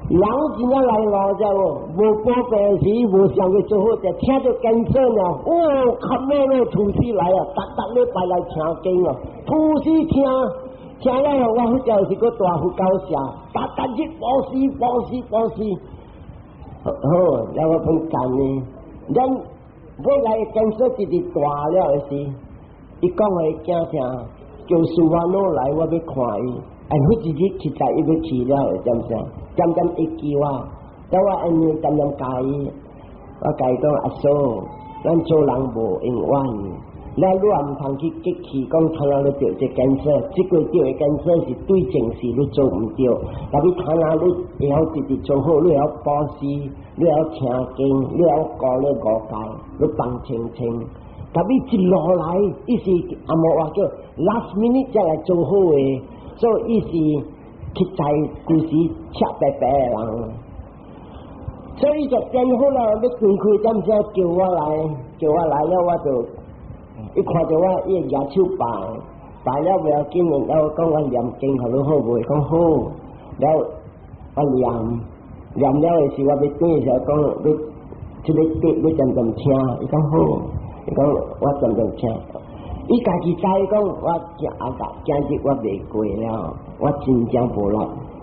人真正来老者哦，无保病时无想要做好，就听到cancer呢，看咩咩吐司来啊，逐礼拜来听经哦，吐司听了我迄条是个大副高下，逐日保死。好，了我分干呢。咱尾来cancer直直大了的时，伊讲的惊声，叫苏万诺来，我要看伊。迄一日去在伊要去了的，点声，渐会记我，等我因为渐教伊，我甲伊讲阿叔，咱做人无永远。咱你也唔通去激气，讲他哪你着这cancer，这个着的cancer是对正事你做唔着，但你他哪你会晓直直做好，你会晓保持，你会晓听经，你会晓教你五戒，你放清清。但你一路来，伊是阿无话叫 last minute 才来做好的，所以伊是去在故事赤白白的人，所以伊就变好了，要断开点声叫我来了，我就。伊看到我，伊会举手拜了不要紧，然后讲我念经，互你好袂？讲好，了我念了的时，我要转的时候讲，你这个碟你渐听，伊讲好，伊讲我渐听，伊家己知讲我今日我袂过了，我真正无力，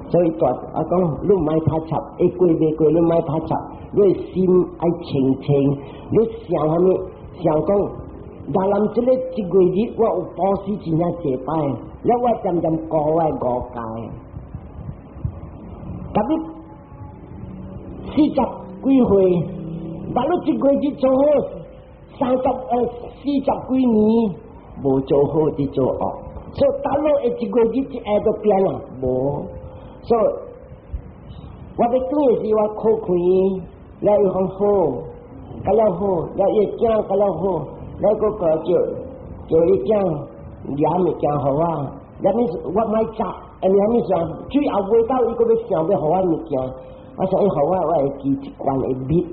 所以我讲你莫拍插，会过袂过你莫拍插，你心爱清清，你想啥物想讲。但人这个一个月我有保持真正济摆，了我渐教我的五戒，特别40几岁，但你一个月做好40几年无做好就做恶，所以当然一个月一下就变了，无，所以我要转的时我靠开，了又讲好，甲了好，了越惊甲了好。那个叫伊讲念物件互我，念物我买杂，念物上最后尾到伊个要想要互我物件，我想伊互我会记一罐的笔，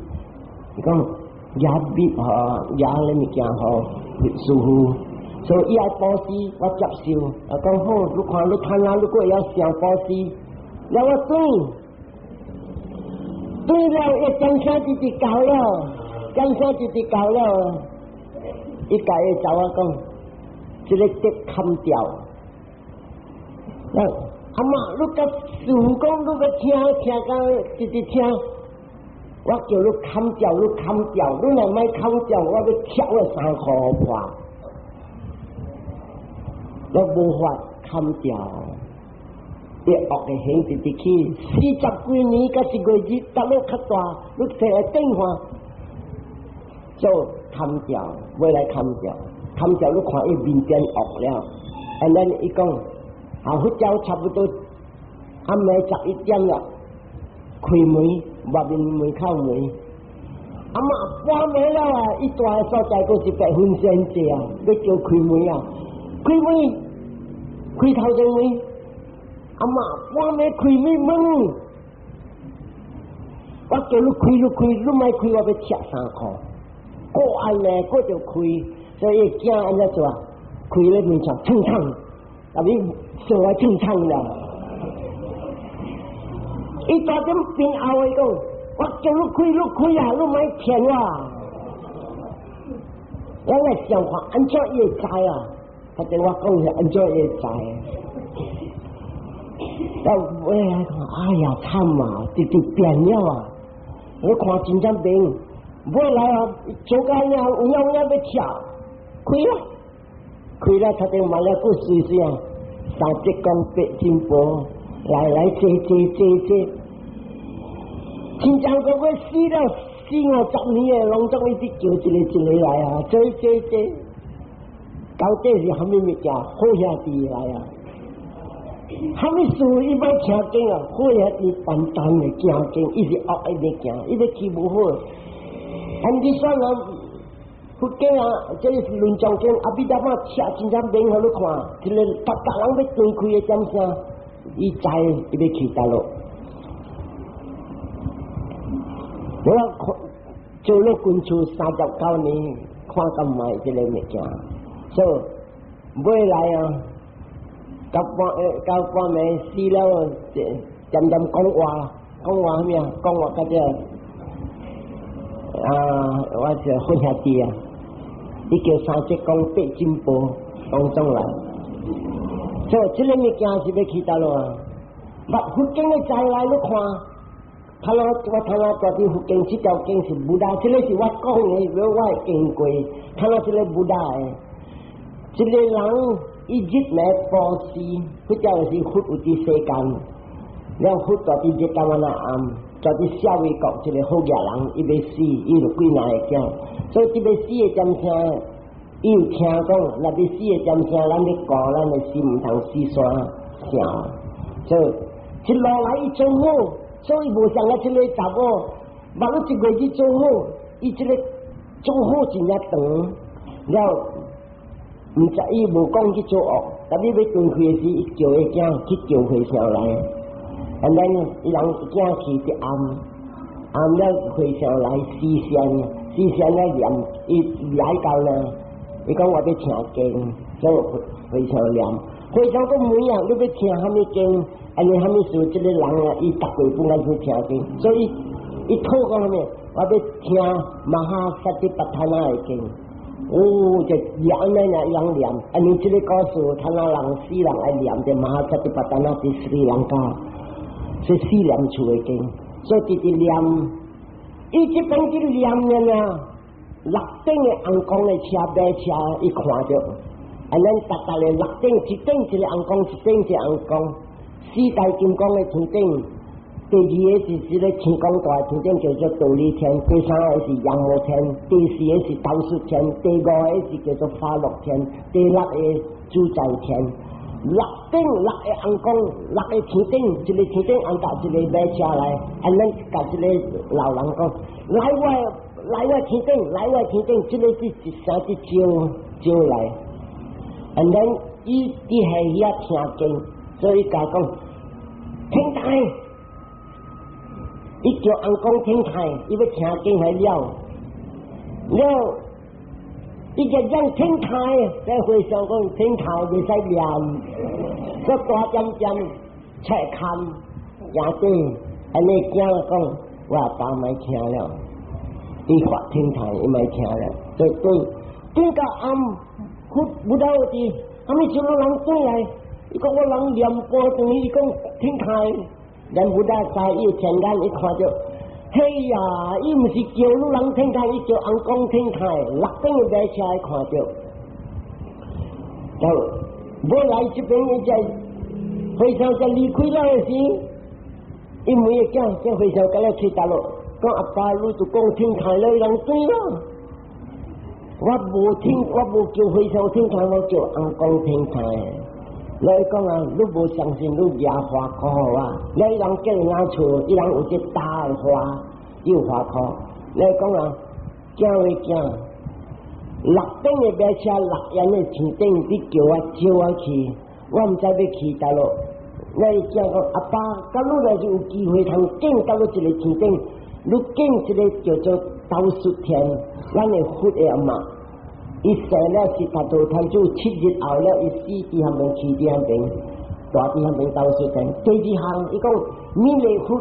伊讲念笔吼，念咧物件吼舒服，所以伊爱保持我接受，我讲好，你看你看啊，如果要想保持，了我对了，一讲声直直搞了，讲声直直搞了。伊家己找我讲，这个得砍掉。阿妈，你甲师傅讲，你要听到直直听，我叫你砍掉，你若莫砍掉，我要跳个3块花，我无法砍掉。你恶的行直直去，40几年甲一个月，达你较大，你摕来电话做。砍掉，未来砍掉，你看伊面变恶了，然后伊讲，后迄条差不多，暗暝11点了，开门，外面门口门。阿嬷半暝了啊，伊住诶所在佫100分钟济啊，要叫开门啊，开门，开头前门。阿嬷半暝开门，我叫你开，你莫开，我要吃3箍。过安呢，佫就开，所以囝安怎做啊？开咧门上蹭蹭，啊你说来蹭蹭了。伊大点边后诶讲，我叫你开啊，你莫骗我。咱来想看安怎伊会知啊？他对我讲是安怎伊会知？到尾来看，哎呀惨啊，直变了啊！我看真正变，尾来啊，做干了，有影要跳，开了，他就买了个水水啊，3只公8斤波，来坐，真正个要死了，40-50年诶，拢总一直叫一个来啊，坐，到底是虾米物件？好兄弟来啊！虾米事伊莫听经啊？好兄弟单诶行经，伊是恶一直行，伊要去无好。安尼算啊，佛经啊，这是论藏经，阿弥陀佛写真正明互你看，一个人要断开诶点声，伊知伊要去倒落。我看做了军处39年，看咁卖这个物件，所以尾来啊，到半暝死了，渐讲话啥物啊？讲话到这我是好兄弟啊！伊叫3只公8斤波当中来，所以这个物件是要去倒落啊！佛经诶再来你看。我大伫福建这条经是不大，这个是我讲的，如果我经过，看到这个不大的，这个人伊日来报时，佢就是佛有伫世间，了佛大伫日台湾暗，大伫社会国一个好野人，伊要死，伊就几难会叫，所以这个死的尖声，伊有听讲，若要死的尖声，咱要讲，咱的心唔通死山声，所以一路来伊做好。所以无像我这个查某，万了1个月去做好，伊这个做好真正长，了毋知伊无讲去做恶，但你要断开时，伊叫个囝去叫回上来，安尼伊人囝去一暗了回上来四声来念，伊来到了，伊讲我要听经，所以回上念，回上个门啊，你要听虾米经？安尼，虾米事？这个人啊，伊逐个本来去听经，所以伊讨讲虾米？我要听马哈萨提巴塔那的经，就安尼人念。安尼这个故事，他那人死人爱念的马哈萨提巴塔那是斯里兰卡，是死念处的经，所以直念。伊这边这个念啊，6顶的红光的车马车，伊看着，安尼逐个6顶，一顶一个红光，一顶一个红光。4大金刚的天顶，第2个是一个天光大的天顶叫做倒立天，第3个是羊毛天，第4个是斗数天，第5个是叫做花乐天，第6个主宰天。6顶6个红光，6个天顶，一个天顶按搭一个马车来，安尼甲一个老人讲，来我天顶，这个是一声一招来，安尼伊伫下遐听经。所以甲讲天台，伊叫红光天台，伊要听经还了，伊就讲天台，在会上讲天台袂使念，个大点菜看也对，安尼囝讲，我阿爸莫听了，伊发天台伊莫听了，所以对到暗，不到的，阿咪就人转来。伊讲我人念半顿，伊讲天台，人不大知伊前眼伊看着，嘿呀，伊毋是叫你人天台，伊叫红光天台，6顶的马车伊看着，就要来这边伊才非常才离开了时，伊问伊囝非常甲了去倒落，讲阿爸你就讲天台了，人对了，我无叫非常天台，我叫红光天台。来讲啊，你无相信你野花科啊，你人叫人家厝，伊人有只大的花，有花科。来讲啊，惊为惊，6点的马车，6点的前顶，你叫我招我去，我毋知要去倒落。来讲讲阿爸，假如来是有机会通见到你一个前顶，你见一个叫做豆雪田，咱的佛的阿妈。伊生了是他做摊主，7日后了，伊死伫下面去伫下边，大伫下面豆雪田。第2项，伊讲弥勒佛、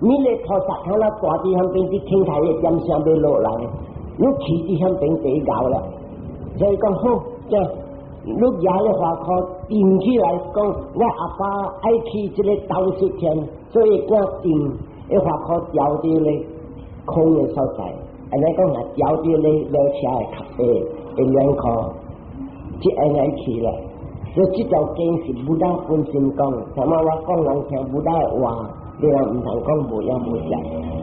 弥勒菩萨，看了大伫下边伫天台的点上要落来，你去伫下边第1后了。所以讲好，这你野的花科定起来讲，我阿爸爱去这个豆雪田，所以我定一花科调到咧空的所在。安尼讲啊，调到咧马车的2科，即安尼去了。所以这条经是不大本身讲，什么我讲人听不大话，你人唔通讲无影无实。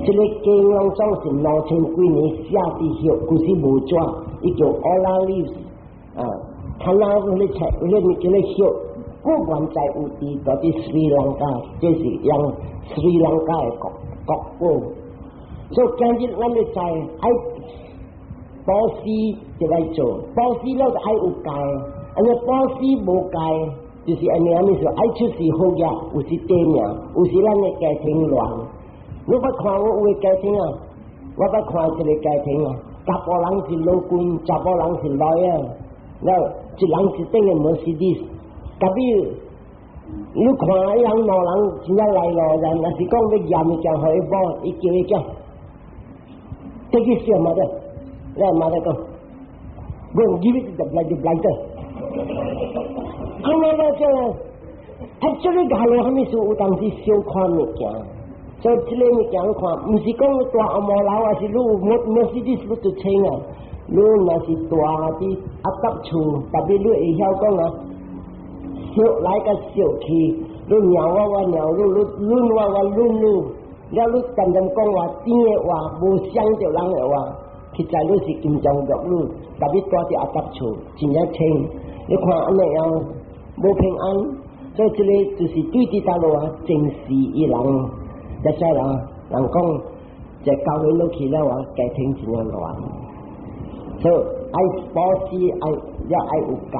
这个经拢总是2000几年写伫许，故事无纸，伊叫 Oral Leaves 啊，看那个咧册，迄个许，不管在有伫到伫斯里兰卡，这是用斯里兰卡的国宝。所以今日咱要知爱保湿就来做，保湿了就爱有戒，安尼保湿无戒，就是安尼说爱出事好嘢，有时地名，有时咱的家庭乱。你捌看我有个家庭啊？我捌看一个家庭啊，查甫人是老官，查甫人是老啊，然后一人一顶的Mercedes，特别你看伊人老人真正来路人，若是讲要验件互伊摸，伊叫伊讲。这个是嘛的，来嘛的讲，我give it the blighter。咁啊，这个假如还没说有当时小看物件，所以这个物件你看，唔是讲大阿毛老，还是你没是啲事就清啊。你若是大啲阿搭厝，特别你会晓讲啊，小来个小去，你鸟我鸟你，论我论你。了，你常常讲话甜的话，无伤着人的话，实在你是金钟玉女，特别住伫阿搭厝，真正清。你看安尼样无平安，所以这个就是对伫大路啊，正视伊人，一些人讲，就教会落去了话，家庭真样乱。所以爱保持，爱有戒。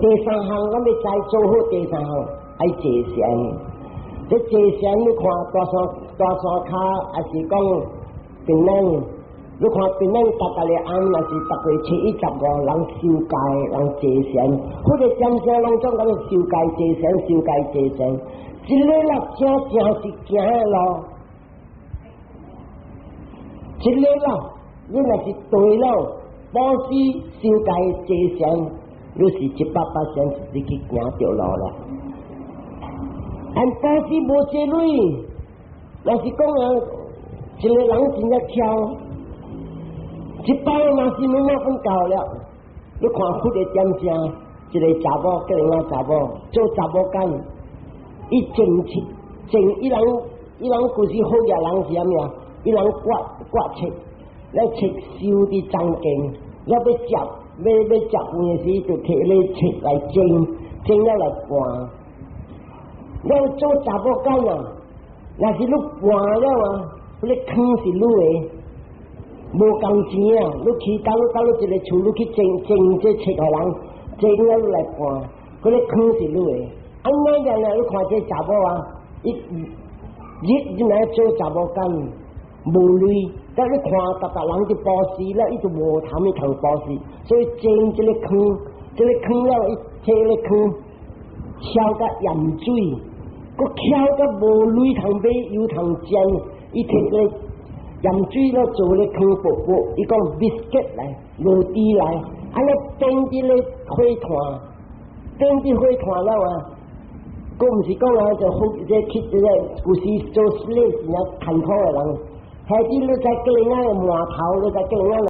第3项，我们再做好第3项，爱节俭。这节省你看大山卡，还是讲槟榔，你看槟榔大个暗，还是大概7、15人受戒，人节省，或者点声拢总讲受戒节省，受戒节省，一个啦正是行的路，一个啦，你若是对了，保持受戒节省，你是100%自己去行着路了。但保湿无济水，若是讲啊，一个人真正挑，一包若是没分够了。你看佛的点声，一个查某跟另外查某做查某干，伊种伊人故事好嘅人是啥物啊？伊人刮切，来切收伫中间，要接要接饭的时就摕咧切来蒸了来拌。要做查某干啊，若是你换了啊，你坑是你的，无工钱啊！你去到一个厝，你去蒸这切互人，蒸了你来换，嗰个坑是你的。安尼样啊，你看这查某啊，你来做查某干，无累，但你看逐人伫保湿了，伊就无谈伊通保湿，所以蒸这个坑了，伊切个坑，敲甲盐水。佮敲甲无水通买，油通煎，伊摕个盐水了做咧汤薄薄，伊讲 biscuit 来，落地来，安尼炖伫咧火炭，炖伫火炭了啊，佮毋是讲啊，就好这去这个有时做 slave 人艰苦的人，下底你在叫人家的馒头，你在叫人家。